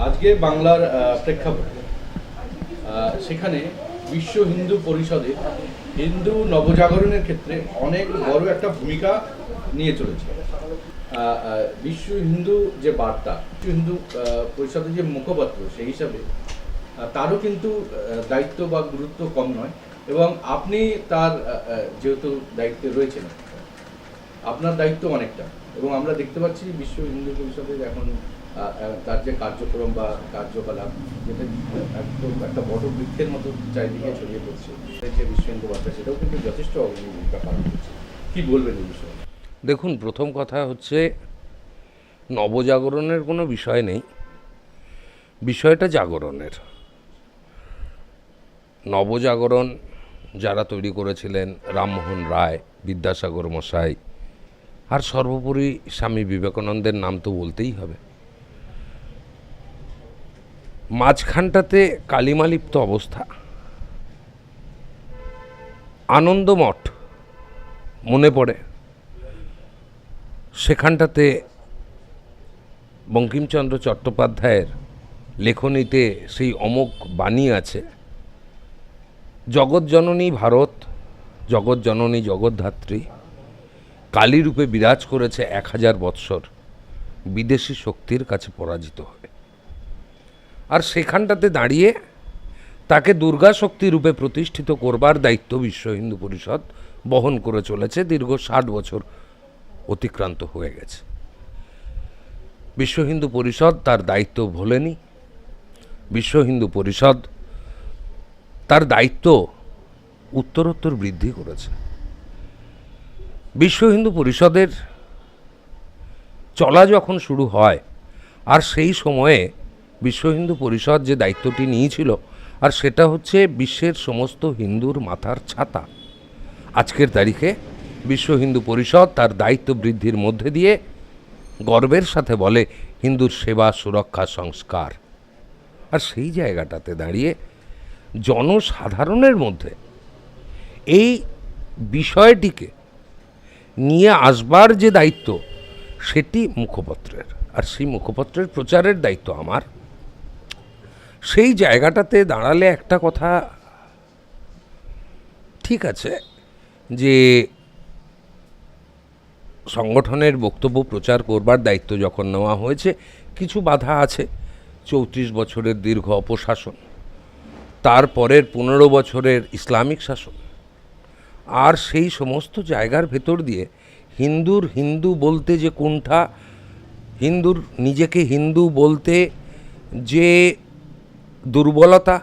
আজকে বাংলার প্রেক্ষাপট সেখানে বিশ্ব হিন্দু পরিষদে হিন্দু নবজাগরণের ক্ষেত্রে অনেক বড় একটা ভূমিকা নিয়ে চলেছে। বিশ্ব হিন্দু যে বার্তা, বিশ্ব হিন্দু পরিষদের যে মুখপাত্র সেই হিসাবে তারও কিন্তু দায়িত্ব বা গুরুত্ব কম নয়, এবং আপনি তার যেহেতু দায়িত্বে রয়েছেন, আপনার দায়িত্ব অনেকটা। এবং আমরা দেখতে পাচ্ছি বিশ্ব হিন্দু পরিষদের এখন তার যে কার্যক্রম বা কার্যকলাপ, যেটা একদম একটা বড় বৃক্ষের মতো চারিদিকে ছড়িয়ে পড়ছে, যে বিশ্ব হিন্দু বার্তা, সেটাও কিন্তু যথেষ্ট ভূমিকা পালন করছে। কী বলবেন এই বিষয়ে? দেখুন, প্রথম কথা হচ্ছে নবজাগরণের কোনো বিষয় নেই, বিষয়টা জাগরণের। নবজাগরণ যারা তৈরি করেছিলেন, রামমোহন রায়, বিদ্যাসাগর মশাই, আর সর্বোপরি স্বামী বিবেকানন্দের নাম তো বলতেই হবে। মাঝখানটাতে কালিমালিপ্ত অবস্থা, আনন্দমঠ মনে পড়ে, সেখানটাতে বঙ্কিমচন্দ্র চট্টোপাধ্যায়ের লেখনীতে সেই অমোঘ বাণী আছে, জগৎজননী ভারত, জগৎজননী জগদ্ধাত্রী, কালীরূপে বিরাজ করেছে 1000 বৎসর, বিদেশি শক্তির কাছে পরাজিত হয়ে। আর সেখানটাতে দাঁড়িয়ে তাকে দুর্গা শক্তি রূপে প্রতিষ্ঠিত করবার দায়িত্ব বিশ্ব হিন্দু পরিষদ বহন করে চলেছে। দীর্ঘ 60 বছর অতিক্রান্ত হয়ে গেছে। বিশ্ব হিন্দু পরিষদ তার দায়িত্ব ভোলেনি। বিশ্ব হিন্দু পরিষদ তার দায়িত্ব উত্তরোত্তর বৃদ্ধি করেছে। বিশ্ব হিন্দু পরিষদের চলা যখন শুরু হয়, আর সেই সময়ে বিশ্ব হিন্দু পরিষদ যে দায়িত্বটি নিয়েছিল, আর সেটা হচ্ছে বিশ্বের সমস্ত হিন্দুর মাথার ছাতা। আজকের তারিখে বিশ্ব হিন্দু পরিষদ তার দায়িত্ব বৃদ্ধির মধ্যে দিয়ে গর্বের সাথে বলে হিন্দুর সেবা, সুরক্ষা, সংস্কার। আর সেই জায়গাটাতে দাঁড়িয়ে জনসাধারণের মধ্যে এই বিষয়টিকে নিয়ে আসবার যে দায়িত্ব, সেটি মুখপত্রের, আর সেই মুখপত্রের প্রচারের দায়িত্ব আমার। সেই জায়গাটাতে দাঁড়ালে একটা কথা ঠিক আছে, যে সংগঠনের বক্তব্য প্রচার করবার দায়িত্ব যখন নেওয়া হয়েছে, কিছু বাধা আছে। 34 বছরের দীর্ঘ অপশাসন, তারপরের 15 বছরের ইসলামিক শাসন, আর সেই সমস্ত জায়গার ভেতর দিয়ে হিন্দু বলতে যে কোনটা, হিন্দুর নিজেকে হিন্দু বলতে যে দুর্বলতা,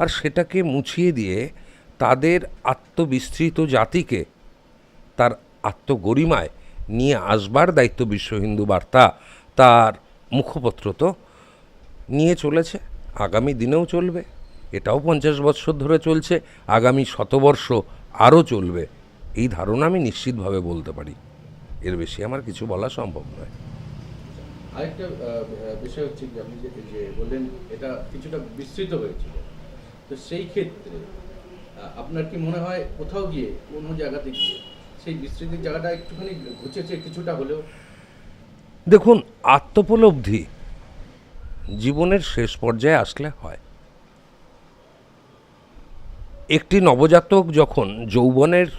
আর সেটাকে মুছিয়ে দিয়ে তাদের আত্মবিস্তৃত জাতিকে তার আত্মগরিমায় নিয়ে আসবার দায়িত্ব বিশ্ব হিন্দু বার্তা তার মুখপত্র তো নিয়ে চলেছে, আগামী দিনেও চলবে। এটাও 50 বছর ধরে চলছে, আগামী 100 বর্ষ আরও চলবে, এই ধারণা আমি নিশ্চিতভাবে বলতে পারি। এর বেশি আমার কিছু বলা সম্ভব নয়। আরেকটা বিষয় হচ্ছে যে আপনি যে বললেন এটা কিছুটা বিস্তৃত হয়েছিল, তো সেই ক্ষেত্রে আপনার কি মনে হয় কোথাও গিয়ে কোনো জায়গাতে গিয়ে সেই বিস্তৃতির জায়গাটা একটুখানি ঘুচেছে কিছুটা হলেও? দেখুন, আত্মোপলব্ধি জীবনের শেষ পর্যায়ে আসলে হয়। একটি নবজাতক যখন যৌবনের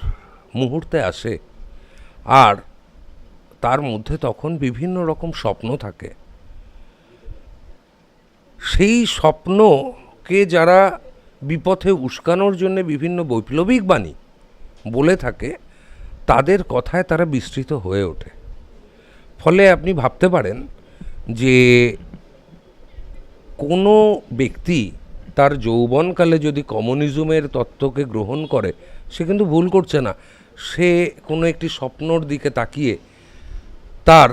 মুহূর্তে আসে, আর তার মধ্যে তখন বিভিন্ন রকম স্বপ্ন থাকে, সেই স্বপ্নকে যারা বিপথে উস্কানোর জন্য বিভিন্ন বৈপ্লবিক বাণী বলে থাকে, তাদের কথায় তারা বিস্তৃত হয়ে ওঠে। ফলে আপনি ভাবতে পারেন যে কোনো ব্যক্তি তার যৌবনকালে যদি কমিউনিজমের তত্ত্বকে গ্রহণ করে, সে কিন্তু ভুল করছে না। সে কোনো একটি স্বপ্নর দিকে তাকিয়ে তার,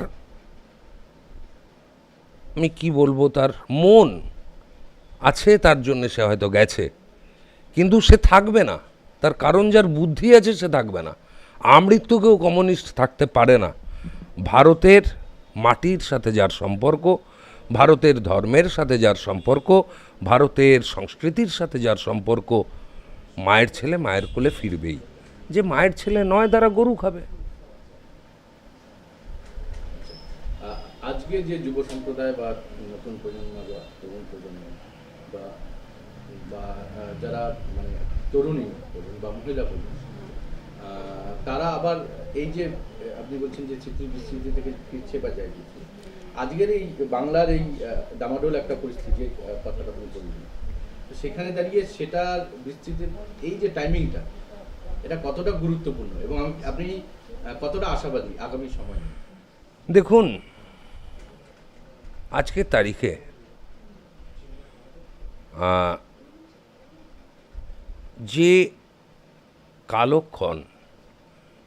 আমি কি বলবো, তার মন আছে, তার জন্য সে হয়তো গেছে, কিন্তু সে থাকবে না। তার কারণ যার বুদ্ধি আছে সে থাকবে না। আমৃত্যুকেও কমিউনিস্ট থাকতে পারে না। ভারতের মাটির সাথে যার সম্পর্ক, ভারতের ধর্মের সাথে যার সম্পর্ক, ভারতের সংস্কৃতির সাথে যার সম্পর্ক, মায়ের ছেলে মায়ের কোলে ফিরবেই। যে মায়ের ছেলে নয়, তারা গরু খাবে। আজকে আজকে যে যুব সম্প্রদায় বা নতুন প্রজন্ম বা তরুণ প্রজন্ম বা বা যারা মানে তরুণী বলুন বা মহিলা বলুন, তারা আবার এই যে আপনি বলছেন যে স্মৃতি বিস্মৃতি থেকে ফিরছে বা যায় ফিরছে, আজকের এই বাংলার এই ডামাডোল একটা পরিস্থিতি কথাটা আপনি বললেন, তো সেখানে দাঁড়িয়ে সেটার বিস্তৃতির এই যে টাইমিংটা, এটা কতটা গুরুত্বপূর্ণ এবং আপনি কতটা আশাবাদী আগামী সময়ে? দেখুন, আজকের তারিখে যে কালক্ষণ,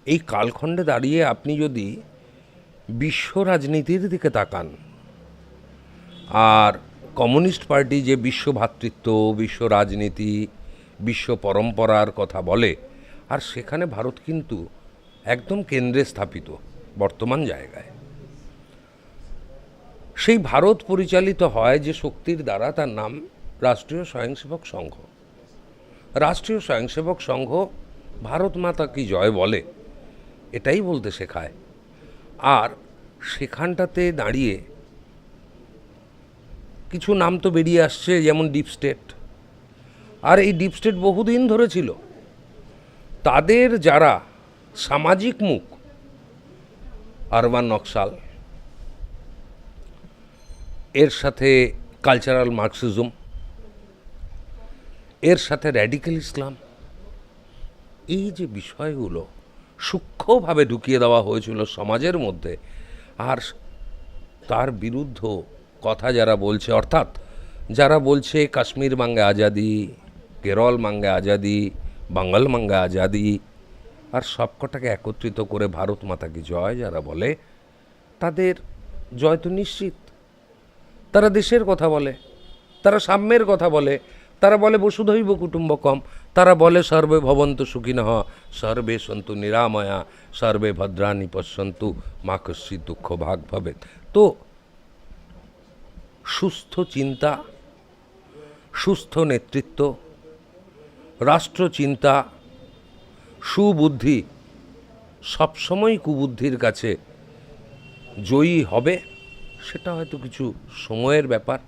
এই কালখণ্ডে দাঁড়িয়ে আপনি যদি বিশ্ব রাজনীতির দিকে তাকান, আর কমিউনিস্ট পার্টি যে বিশ্ব ভ্রাতৃত্ব, বিশ্ব রাজনীতি, বিশ্ব পরম্পরার কথা বলে, আর সেখানে ভারত কিন্তু একদম কেন্দ্রে স্থাপিত বর্তমান জায়গায়। সেই ভারত পরিচালিত হয় যে শক্তির দ্বারা, তার নাম রাষ্ট্রীয় স্বয়ংসেবক সংঘ। রাষ্ট্রীয় স্বয়ংসেবক সংঘ ভারত মাতা কি জয় বলে, এটাই বলতে শেখায়। আর সেখানটাতে দাঁড়িয়ে কিছু নাম তো বেরিয়ে আসছে, যেমন ডিপ স্টেট। আর এই ডিপ স্টেট বহুদিন ধরে ছিল। তাদের যারা সামাজিক মুখ, আরবান নকশাল, এর সাথে কালচারাল মার্কসিজম, এর সাথে র্যাডিক্যাল ইসলাম, এই যে বিষয়গুলো সূক্ষ্মভাবে ঢুকিয়ে দেওয়া হয়েছিল সমাজের মধ্যে, আর তার বিরুদ্ধ কথা যারা বলছে, অর্থাৎ যারা বলছে কাশ্মীর মাঙ্গে আজাদি, কেরল মাঙ্গে আজাদি, বাঙ্গাল মাঙ্গে আজাদি, আর সবকটাকে একত্রিত করে ভারত মাতা কি জয় যারা বলে, তাদের জয় তো নিশ্চিত। তারা দেশের কথা বলে, তারা সাম্যের কথা বলে, তারা বলে বসুধৈব কুটুম্বকম, তারা বলে সর্বে ভবন্তু সুখিনঃ, সর্বে সন্তু নিরাময়া, সর্বে ভদ্রাণি পশ্যন্তু, মা কশ্চিৎ দুঃখ ভাগ ভবেৎ। তো সুস্থ চিন্তা, সুস্থ নেতৃত্ব, রাষ্ট্রচিন্তা, সুবুদ্ধি সবসময় কুবুদ্ধির কাছে জয়ী হবে। সেটা হয়তো কিছু সময়ের ব্যাপার,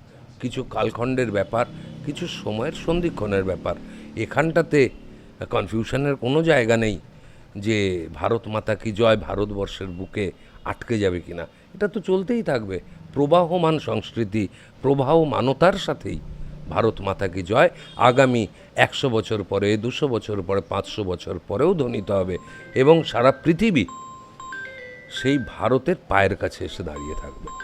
কিছু কালখণ্ডের ব্যাপার, কিছু সময়ের সন্ধিক্ষণের ব্যাপার। এখানটাতে কনফিউশনের কোনো জায়গা নেই যে ভারত মাতা কি জয় ভারতবর্ষের বুকে আটকে যাবে কিনা। এটা তো চলতেই থাকবে। প্রবাহমান সংস্কৃতি, প্রবাহমানতার সাথেই ভারত মাতা কি জয় আগামী 100 বছর পরে, 200 বছর পরে, 500 বছর পরেও ধ্বনিত হবে, এবং সারা পৃথিবী সেই ভারতের পায়ের কাছে এসে দাঁড়িয়ে থাকবে।